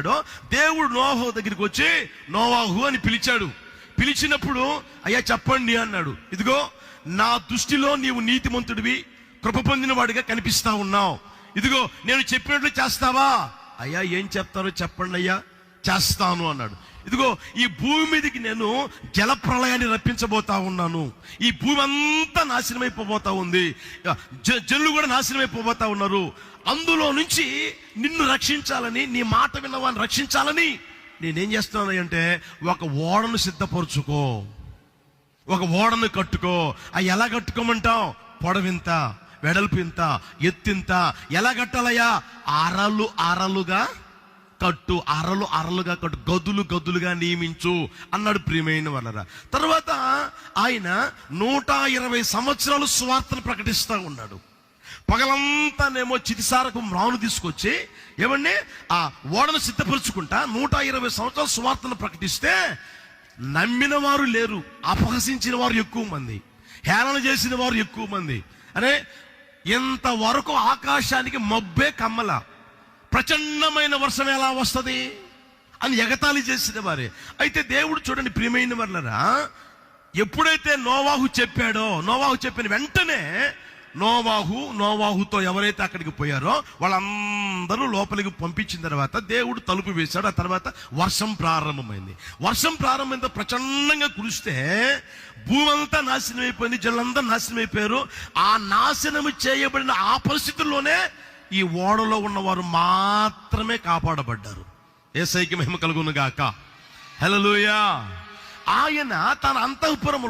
వచ్చాడో దేవుడు నోవాహు దగ్గరికి వచ్చి నోవాహు అని పిలిచాడు. పిలిచినప్పుడు అయ్యా చెప్పండి అన్నాడు. ఇదిగో నా దృష్టిలో నీవు నీతిమంతుడివి, కృప పొందిన వాడిగా కనిపిస్తా ఉన్నావు. ఇదిగో నేను చెప్పినట్లు చేస్తావా? అయ్యా ఏం చెప్తారో చెప్పండి అయ్యా, చేస్తాను అన్నాడు. ఇదిగో ఈ భూమి మీదకి నేను జల ప్రళయాన్ని రప్పించబోతా ఉన్నాను. ఈ భూమి అంతా నాశనం అయిపోబోతా ఉంది, జనులు కూడా నాశనం అయిపోబోతా ఉన్నారు. అందులో నుంచి నిన్ను రక్షించాలని, నీ మాట విన్నవాన్ని రక్షించాలని నేనేం చేస్తున్నాను అంటే ఒక ఓడను సిద్ధపరుచుకో, ఒక ఓడను కట్టుకో. అవి ఎలా కట్టుకోమంటావు? పొడవింత, వెడల్పు ఇంత, ఎత్తింత. ఎలా కట్టాలయ్యా? అరలు అరలుగా కట్టు, అరలు అరలుగా కట్టు, గదులు గదులుగా నియమించు అన్నాడు. ప్రియమైన వాళ్ళరా, తర్వాత ఆయన 120 సంవత్సరాలు సువార్తను ప్రకటిస్తూ ఉన్నాడు. పగలంతానేమో చితిసారకు మ్రాను తీసుకొచ్చి ఏమండి ఆ ఓడను సిద్ధపరుచుకుంటా 120 సంవత్సరాలు సువార్తను ప్రకటిస్తే నమ్మిన వారు లేరు, అపహసించిన వారు ఎక్కువ మంది, హేళన చేసిన వారు ఎక్కువ మంది. అరే ఇంతవరకు ఆకాశానికి మబ్బే కమ్మల, ప్రచండమైన వర్షం ఎలా వస్తుంది అని ఎగతాళి చేసిన వారే. అయితే దేవుడు చూడండి ప్రియమైన వాళ్ళరా, ఎప్పుడైతే నోవాహు చెప్పాడో, నోవాహు చెప్పిన వెంటనే నోవాహుతో ఎవరైతే అక్కడికి పోయారో వాళ్ళందరూ లోపలికి పంపించిన తర్వాత దేవుడు తలుపు వేశాడు. ఆ తర్వాత వర్షం ప్రారంభమైంది. వర్షం ప్రారంభమైందో ప్రచండంగా కురిస్తే భూమి అంతా నాశనం అయిపోయింది, జనులంతా నాశనం అయిపోయారు. ఆ నాశనం చేయబడిన ఆ పరిస్థితుల్లోనే ఈ ఓడలో ఉన్నవారు మాత్రమే కాపాడబడ్డారు. యేసయ్యకి మహిమ కలుగును గాక. హల్లెలూయా. ఆయన తన అంతఃపురము